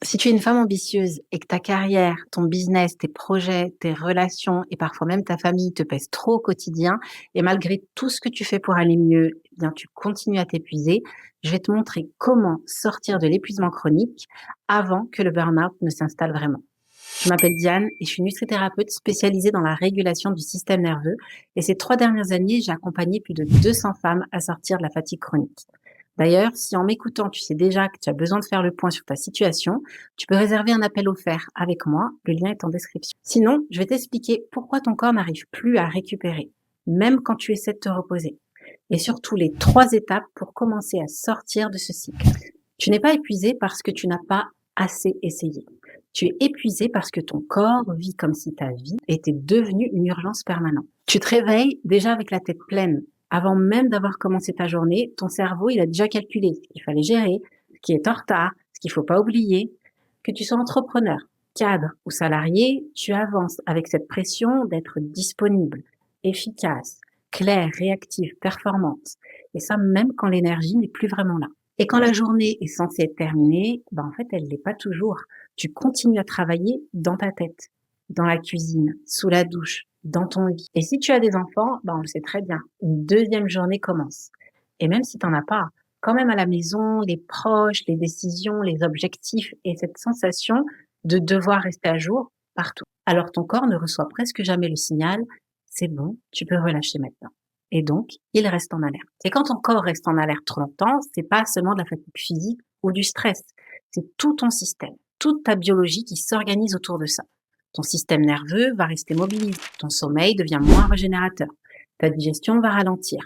Si tu es une femme ambitieuse et que ta carrière, ton business, tes projets, tes relations et parfois même ta famille te pèsent trop au quotidien et malgré tout ce que tu fais pour aller mieux, eh bien tu continues à t'épuiser, je vais te montrer comment sortir de l'épuisement chronique avant que le burn-out ne s'installe vraiment. Je m'appelle Diane et je suis nutrithérapeute spécialisée dans la régulation du système nerveux et ces 3 dernières années, j'ai accompagné plus de 200 femmes à sortir de la fatigue chronique. D'ailleurs, si en m'écoutant, tu sais déjà que tu as besoin de faire le point sur ta situation, tu peux réserver un appel offert avec moi, le lien est en description. Sinon, je vais t'expliquer pourquoi ton corps n'arrive plus à récupérer, même quand tu essaies de te reposer. Et surtout les 3 étapes pour commencer à sortir de ce cycle. Tu n'es pas épuisé parce que tu n'as pas assez essayé. Tu es épuisé parce que ton corps vit comme si ta vie était devenue une urgence permanente. Tu te réveilles déjà avec la tête pleine. Avant même d'avoir commencé ta journée, ton cerveau, il a déjà calculé ce qu'il fallait gérer, ce qui est en retard, ce qu'il faut pas oublier. Que tu sois entrepreneur, cadre ou salarié, tu avances avec cette pression d'être disponible, efficace, claire, réactive, performante. Et ça, même quand l'énergie n'est plus vraiment là. Et quand la journée est censée être terminée, en fait, elle l'est pas toujours. Tu continues à travailler dans ta tête, dans la cuisine, sous la douche, dans ton lit. Et si tu as des enfants, on le sait très bien, une deuxième journée commence. Et même si tu n'en as pas, quand même à la maison, les proches, les décisions, les objectifs et cette sensation de devoir rester à jour partout. Alors ton corps ne reçoit presque jamais le signal, c'est bon, tu peux relâcher maintenant. Et donc, il reste en alerte. Et quand ton corps reste en alerte trop longtemps, c'est pas seulement de la fatigue physique ou du stress, c'est tout ton système, toute ta biologie qui s'organise autour de ça. Ton système nerveux va rester mobilisé, ton sommeil devient moins régénérateur, ta digestion va ralentir,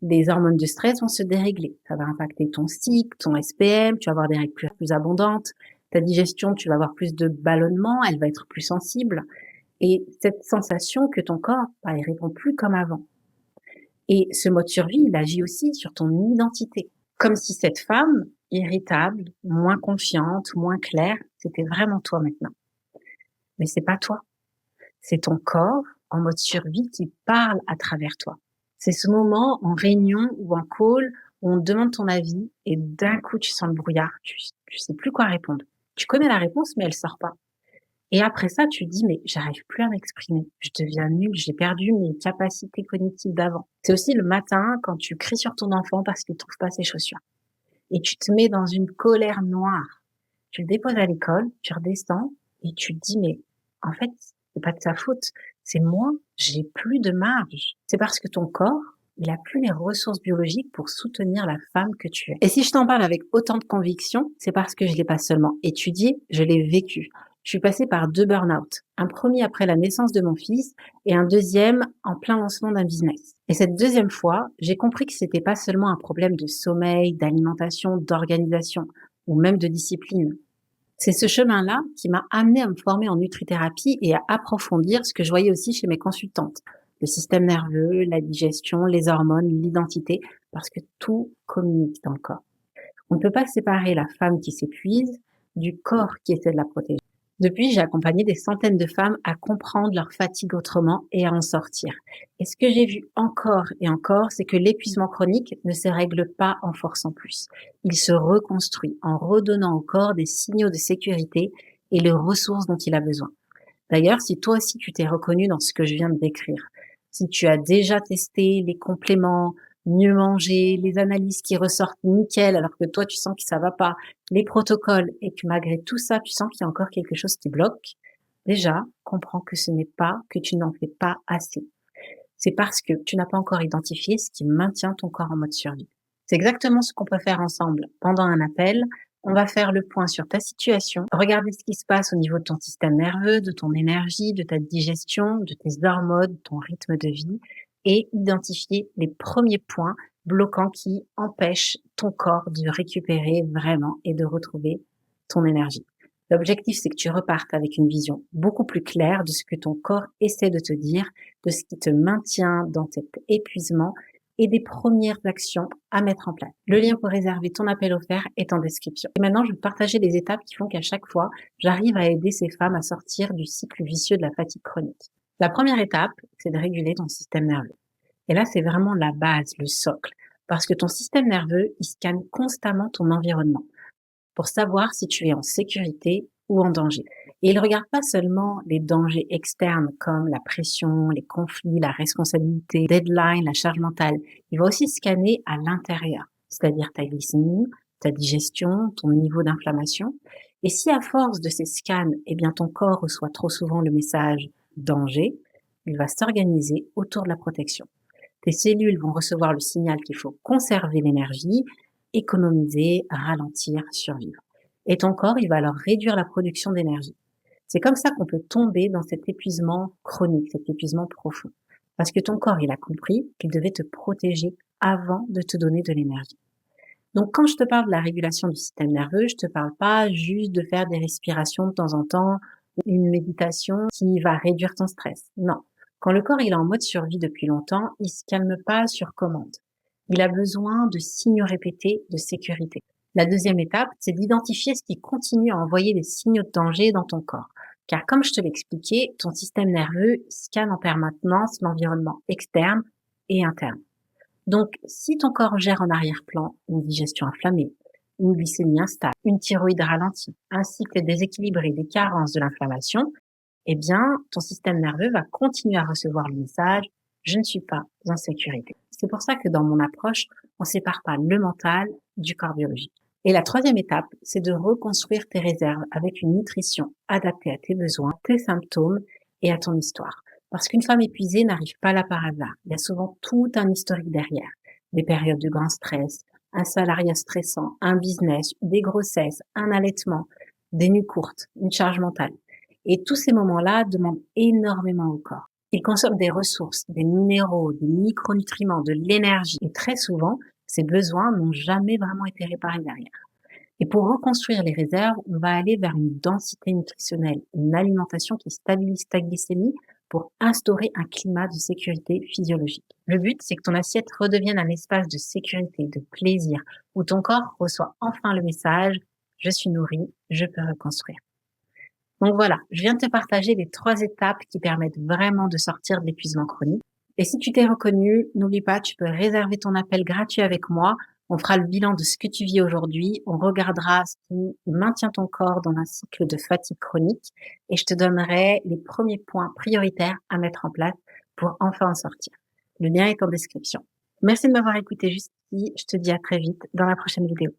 les hormones de stress vont se dérégler, ça va impacter ton cycle, ton SPM, tu vas avoir des règles plus abondantes, ta digestion, tu vas avoir plus de ballonnement, elle va être plus sensible, et cette sensation que ton corps, il répond plus comme avant. Et ce mode survie, il agit aussi sur ton identité. Comme si cette femme, irritable, moins confiante, moins claire, c'était vraiment toi maintenant. Mais c'est pas toi. C'est ton corps en mode survie qui parle à travers toi. C'est ce moment en réunion ou en call où on te demande ton avis et d'un coup tu sens le brouillard. Tu sais plus quoi répondre. Tu connais la réponse mais elle sort pas. Et après ça, tu te dis, mais j'arrive plus à m'exprimer. Je deviens nulle, j'ai perdu mes capacités cognitives d'avant. C'est aussi le matin quand tu cries sur ton enfant parce qu'il trouve pas ses chaussures. Et tu te mets dans une colère noire. Tu le déposes à l'école, tu redescends et tu te dis, mais en fait, c'est pas de sa faute. C'est moi, j'ai plus de marge. C'est parce que ton corps, il a plus les ressources biologiques pour soutenir la femme que tu es. Et si je t'en parle avec autant de conviction, c'est parce que je l'ai pas seulement étudié, je l'ai vécu. Je suis passée par 2 burn-out. Un premier après la naissance de mon fils et un deuxième en plein lancement d'un business. Et cette deuxième fois, j'ai compris que c'était pas seulement un problème de sommeil, d'alimentation, d'organisation ou même de discipline. C'est ce chemin-là qui m'a amené à me former en nutrithérapie et à approfondir ce que je voyais aussi chez mes consultantes. Le système nerveux, la digestion, les hormones, l'identité, parce que tout communique dans le corps. On ne peut pas séparer la femme qui s'épuise du corps qui essaie de la protéger. Depuis, j'ai accompagné des centaines de femmes à comprendre leur fatigue autrement et à en sortir. Et ce que j'ai vu encore et encore, c'est que l'épuisement chronique ne se règle pas en forçant plus. Il se reconstruit en redonnant au corps des signaux de sécurité et les ressources dont il a besoin. D'ailleurs, si toi aussi tu t'es reconnu dans ce que je viens de décrire, si tu as déjà testé les compléments, mieux manger, les analyses qui ressortent nickel alors que toi tu sens que ça va pas, les protocoles et que malgré tout ça tu sens qu'il y a encore quelque chose qui bloque, déjà comprends que ce n'est pas que tu n'en fais pas assez. C'est parce que tu n'as pas encore identifié ce qui maintient ton corps en mode survie. C'est exactement ce qu'on peut faire ensemble pendant un appel. On va faire le point sur ta situation, regarder ce qui se passe au niveau de ton système nerveux, de ton énergie, de ta digestion, de tes hormones, de ton rythme de vie et identifier les premiers points bloquants qui empêchent ton corps de récupérer vraiment et de retrouver ton énergie. L'objectif, c'est que tu repartes avec une vision beaucoup plus claire de ce que ton corps essaie de te dire, de ce qui te maintient dans cet épuisement et des premières actions à mettre en place. Le lien pour réserver ton appel offert est en description. Et maintenant, je vais te partager les étapes qui font qu'à chaque fois, j'arrive à aider ces femmes à sortir du cycle vicieux de la fatigue chronique. La première étape, c'est de réguler ton système nerveux. Et là, c'est vraiment la base, le socle. Parce que ton système nerveux, il scanne constamment ton environnement. pour savoir si tu es en sécurité ou en danger. Et il regarde pas seulement les dangers externes comme la pression, les conflits, la responsabilité, deadline, la charge mentale. Il va aussi scanner à l'intérieur, c'est-à-dire ta glycémie, ta digestion, ton niveau d'inflammation. Et si à force de ces scans, eh bien ton corps reçoit trop souvent le message danger, il va s'organiser autour de la protection. Tes cellules vont recevoir le signal qu'il faut conserver l'énergie, économiser, ralentir, survivre. Et ton corps, il va alors réduire la production d'énergie. C'est comme ça qu'on peut tomber dans cet épuisement chronique, cet épuisement profond. Parce que ton corps, il a compris qu'il devait te protéger avant de te donner de l'énergie. Donc, quand je te parle de la régulation du système nerveux, je te parle pas juste de faire des respirations de temps en temps ou une méditation qui va réduire ton stress. Non. Quand le corps il est en mode survie depuis longtemps, il se calme pas sur commande. Il a besoin de signaux répétés de sécurité. La deuxième étape, c'est d'identifier ce qui continue à envoyer des signaux de danger dans ton corps. Car comme je te l'expliquais, ton système nerveux scanne en permanence l'environnement externe et interne. Donc, si ton corps gère en arrière-plan une digestion inflammée, une glycémie instable, une thyroïde ralentie, un cycle déséquilibré des carences de l'inflammation, eh bien, ton système nerveux va continuer à recevoir le message « je ne suis pas en sécurité ». C'est pour ça que dans mon approche, on sépare pas le mental du corps biologique. Et la troisième étape, c'est de reconstruire tes réserves avec une nutrition adaptée à tes besoins, tes symptômes et à ton histoire. Parce qu'une femme épuisée n'arrive pas là par hasard. Il y a souvent tout un historique derrière. Des périodes de grand stress, un salariat stressant, un business, des grossesses, un allaitement, des nuits courtes, une charge mentale. Et tous ces moments-là demandent énormément au corps. Il consomme des ressources, des minéraux, des micronutriments, de l'énergie. Et très souvent, ces besoins n'ont jamais vraiment été réparés derrière. Et pour reconstruire les réserves, on va aller vers une densité nutritionnelle, une alimentation qui stabilise ta glycémie pour instaurer un climat de sécurité physiologique. Le but, c'est que ton assiette redevienne un espace de sécurité, de plaisir, où ton corps reçoit enfin le message « je suis nourri, je peux reconstruire ». Donc voilà, je viens de te partager les 3 étapes qui permettent vraiment de sortir de l'épuisement chronique. Et si tu t'es reconnu, n'oublie pas, tu peux réserver ton appel gratuit avec moi. On fera le bilan de ce que tu vis aujourd'hui. On regardera ce qui maintient ton corps dans un cycle de fatigue chronique et je te donnerai les premiers points prioritaires à mettre en place pour enfin en sortir. Le lien est en description. Merci de m'avoir écouté jusqu'ici. Je te dis à très vite dans la prochaine vidéo.